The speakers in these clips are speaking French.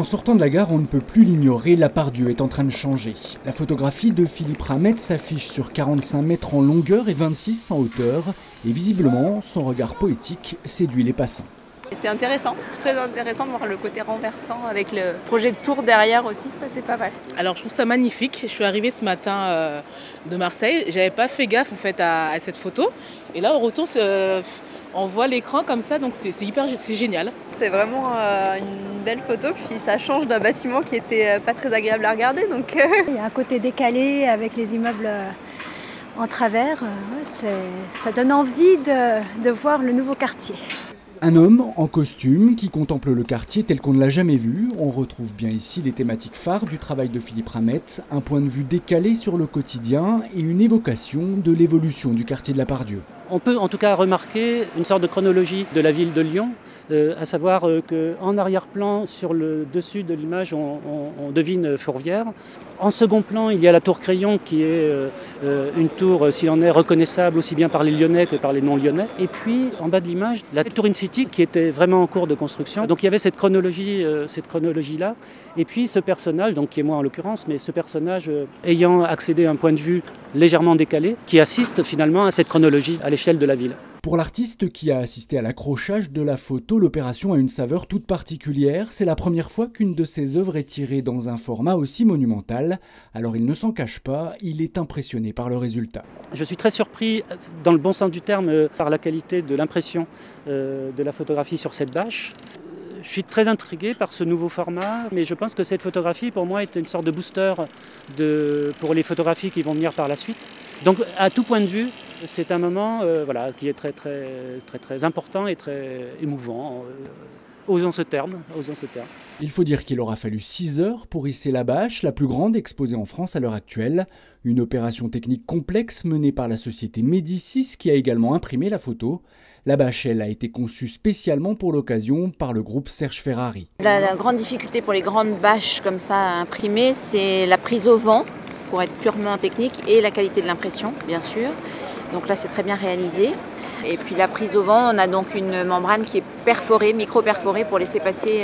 En sortant de la gare, on ne peut plus l'ignorer, la Part-Dieu est en train de changer. La photographie de Philippe Ramette s'affiche sur 45 mètres en longueur et 26 en hauteur. Et visiblement, son regard poétique séduit les passants. C'est intéressant, très intéressant de voir le côté renversant avec le projet de tour derrière aussi, ça c'est pas mal. Alors je trouve ça magnifique, je suis arrivée ce matin de Marseille, j'avais pas fait gaffe en fait à cette photo. Et là au retour, on voit l'écran comme ça, donc c'est génial. C'est vraiment une belle photo, puis ça change d'un bâtiment qui était pas très agréable à regarder. Donc Il y a un côté décalé avec les immeubles en travers, ça donne envie de voir le nouveau quartier. Un homme en costume qui contemple le quartier tel qu'on ne l'a jamais vu. On retrouve bien ici les thématiques phares du travail de Philippe Ramette, un point de vue décalé sur le quotidien et une évocation de l'évolution du quartier de la Part-Dieu. On peut en tout cas remarquer une sorte de chronologie de la ville de Lyon, à savoir qu'en arrière-plan, sur le dessus de l'image, on devine Fourvière. En second plan, il y a la tour Crayon qui est une tour, s'il en est, reconnaissable aussi bien par les Lyonnais que par les non-Lyonnais. Et puis, en bas de l'image, la tour In-City qui était vraiment en cours de construction. Donc il y avait cette chronologie-là. Et puis ce personnage, donc qui est moi en l'occurrence, mais ce personnage ayant accédé à un point de vue légèrement décalé, qui assiste finalement à cette chronologie à l'échelle de la ville. Pour l'artiste qui a assisté à l'accrochage de la photo, l'opération a une saveur toute particulière. C'est la première fois qu'une de ses œuvres est tirée dans un format aussi monumental. Alors il ne s'en cache pas, il est impressionné par le résultat. Je suis très surpris, dans le bon sens du terme, par la qualité de l'impression de la photographie sur cette bâche. Je suis très intrigué par ce nouveau format, mais je pense que cette photographie, pour moi, est une sorte de booster pour les photographies qui vont venir par la suite. Donc, à tout point de vue, c'est un moment qui est très important et très émouvant. Osons ce terme. Il faut dire qu'il aura fallu 6 heures pour hisser la bâche, la plus grande exposée en France à l'heure actuelle. Une opération technique complexe menée par la société Médicis qui a également imprimé la photo. La bâche, elle, a été conçue spécialement pour l'occasion par le groupe Serge Ferrari. La grande difficulté pour les grandes bâches comme ça à imprimer, c'est la prise au vent, pour être purement technique, et la qualité de l'impression, bien sûr. Donc là, c'est très bien réalisé. Et puis la prise au vent, on a donc une membrane qui est perforée, micro-perforée, pour laisser passer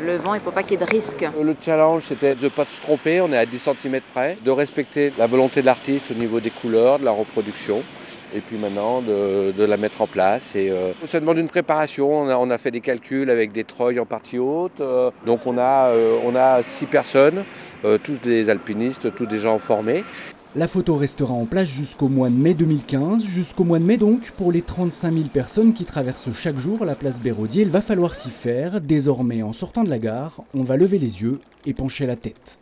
le vent et pour pas qu'il y ait de risque. Le challenge, c'était de ne pas se tromper, on est à 10 cm près, de respecter la volonté de l'artiste au niveau des couleurs, de la reproduction. Et puis maintenant de la mettre en place. Et ça demande une préparation, on a fait des calculs avec des treuils en partie haute. Donc on a 6 personnes, tous des alpinistes, tous des gens formés. La photo restera en place jusqu'au mois de mai 2015, jusqu'au mois de mai donc pour les 35 000 personnes qui traversent chaque jour la place Béraudier. Il va falloir s'y faire. Désormais, en sortant de la gare, on va lever les yeux et pencher la tête.